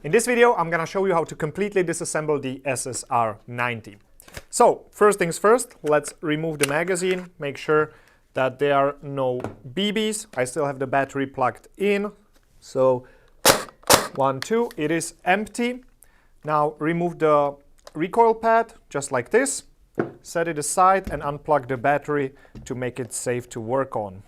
In this video, I'm gonna show you how to completely disassemble the SSR90. So, first things first, let's remove the magazine, make sure that there are no BBs. I still have the battery plugged in. So, 1, 2, it is empty. Now remove the recoil pad, just like this. Set it aside and unplug the battery to make it safe to work on.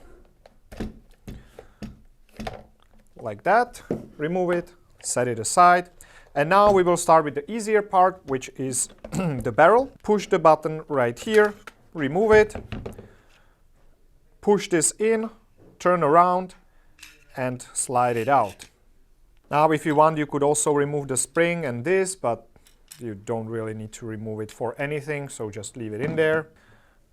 Like that, remove it, set it aside. And now we will start with the easier part, which is the barrel. Push the button right here, remove it, push this in, turn around, and slide it out. Now, if you want, you could also remove the spring and this, but you don't really need to remove it for anything, so just leave it in there.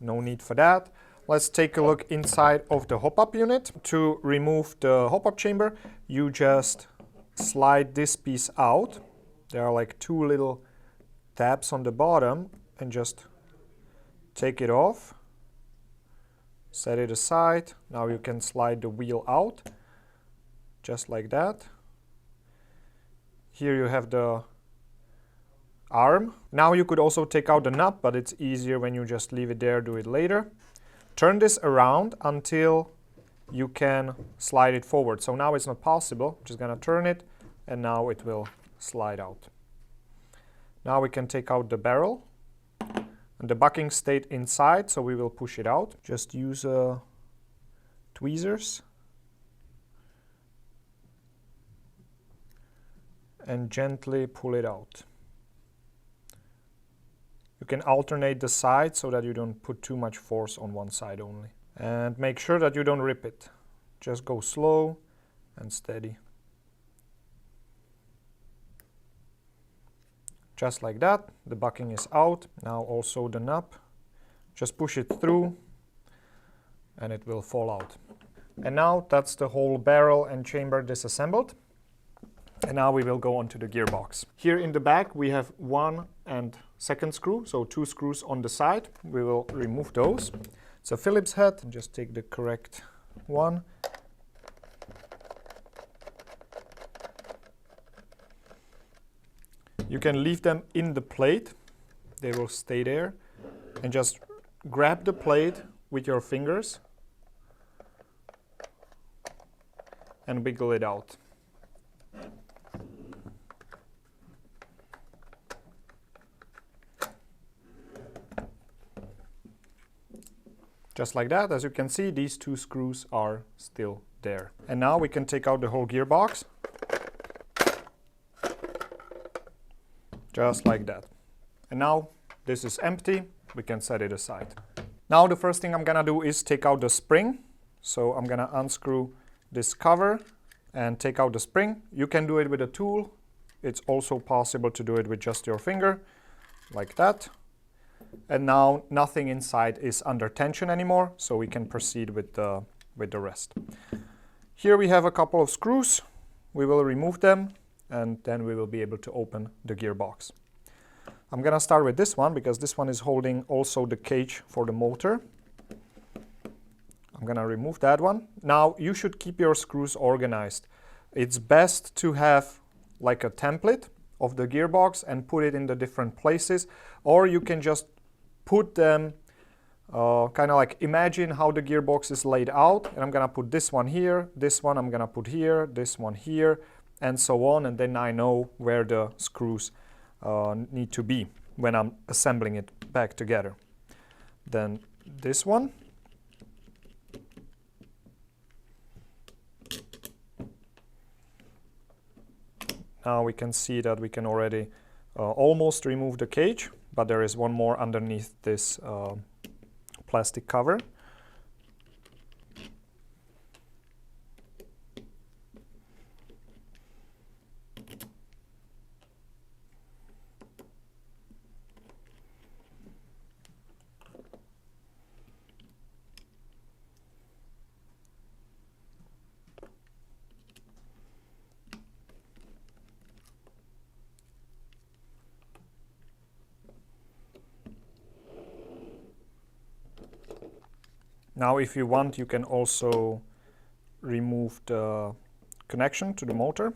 No need for that. Let's take a look inside of the Hopup unit. To remove the Hopup chamber, you just slide this piece out. There are like 2 little tabs on the bottom, and just take it off. Set it aside. Now you can slide the wheel out, just like that. Here you have the arm. Now you could also take out the nut, but it's easier when you just leave it there, do it later. Turn this around until you can slide it forward. So now it's not possible. Just gonna turn it, and now it will slide out. Now we can take out the barrel. And the bucking stayed inside, so we will push it out. Just use tweezers. And gently pull it out. You can alternate the sides so that you don't put too much force on one side only. And make sure that you don't rip it. Just go slow and steady. Just like that, the bucking is out. Now also the nut. Just push it through and it will fall out. And now that's the whole barrel and chamber disassembled. And now we will go on to the gearbox. Here in the back we have 1 and 2nd screw, so 2 screws on the side. We will remove those. It's a Phillips head, just take the correct one. You can leave them in the plate, they will stay there. And just grab the plate with your fingers and wiggle it out. Just like that. As you can see, these 2 screws are still there. And now we can take out the whole gearbox. Just like that. And now this is empty. We can set it aside. Now the first thing I'm gonna do is take out the spring. So I'm gonna unscrew this cover and take out the spring. You can do it with a tool. It's also possible to do it with just your finger, like that. And now nothing inside is under tension anymore, so we can proceed with the rest. Here we have a couple of screws. We will remove them, and then we will be able to open the gearbox. I'm gonna start with this one, because this one is holding also the cage for the motor. I'm gonna remove that one. Now you should keep your screws organized. It's best to have like a template of the gearbox and put it in the different places, or you can just put them kind of like imagine how the gearbox is laid out, and I'm gonna put this one here, this one I'm gonna put here, this one here, and so on, and then I know where the screws need to be when I'm assembling it back together. Then this one. Now we can see that we can already almost remove the cage, but there is one more underneath this plastic cover. Now if you want, you can also remove the connection to the motor.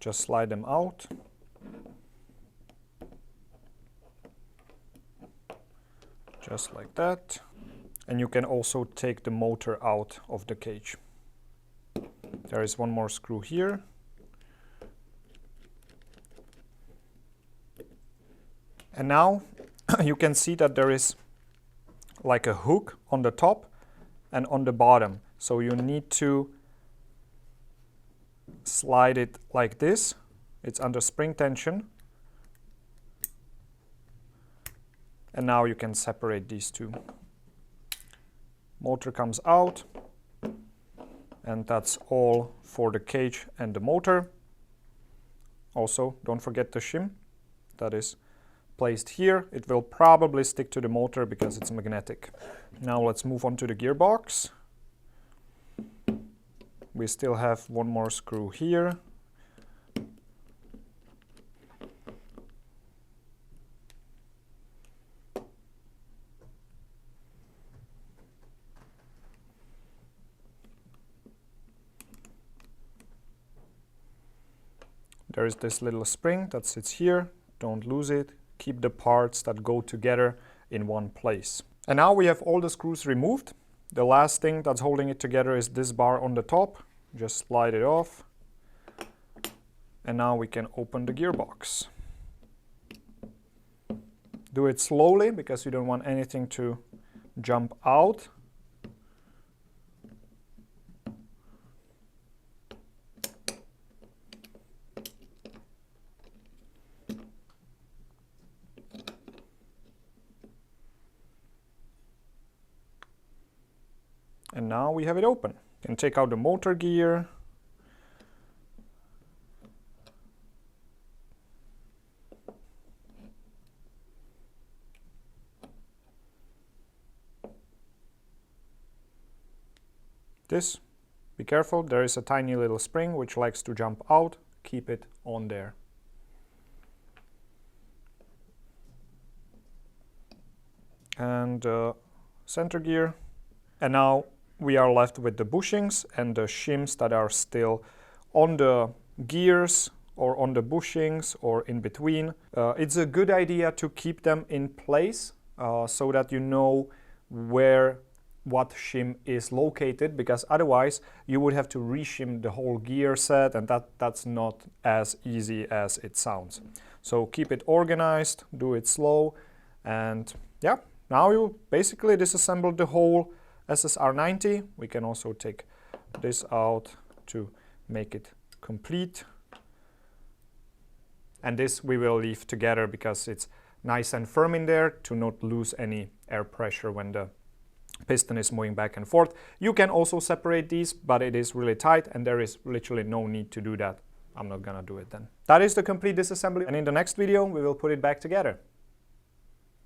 just slide them out. Just like that. And you can also take the motor out of the cage. There is one more screw here. And now you can see that there is like a hook on the top and on the bottom. So you need to slide it like this. It's under spring tension. And now you can separate these two. Motor comes out. And that's all for the cage and the motor. Also, don't forget the shim that is placed here. It will probably stick to the motor because it's magnetic. Now let's move on to the gearbox. We still have one more screw here. There is this little spring that sits here. Don't lose it. Keep the parts that go together in one place. And now we have all the screws removed. The last thing that's holding it together is this bar on the top. Just slide it off. And now we can open the gearbox. Do it slowly because you don't want anything to jump out. And now we have it open. You can take out the motor gear. This, be careful, there is a tiny little spring which likes to jump out. Keep it on there. And center gear. And now we are left with the bushings and the shims that are still on the gears or on the bushings or in between. It's a good idea to keep them in place so that you know where what shim is located, because otherwise you would have to reshim the whole gear set, and that's not as easy as it sounds. So keep it organized, do it slow, and yeah, now you basically disassemble the whole SSR90. We can also take this out to make it complete. And this we will leave together because it's nice and firm in there to not lose any air pressure when the piston is moving back and forth. You can also separate these, but it is really tight and there is literally no need to do that. I'm not gonna do it then. That is the complete disassembly, and in the next video we will put it back together.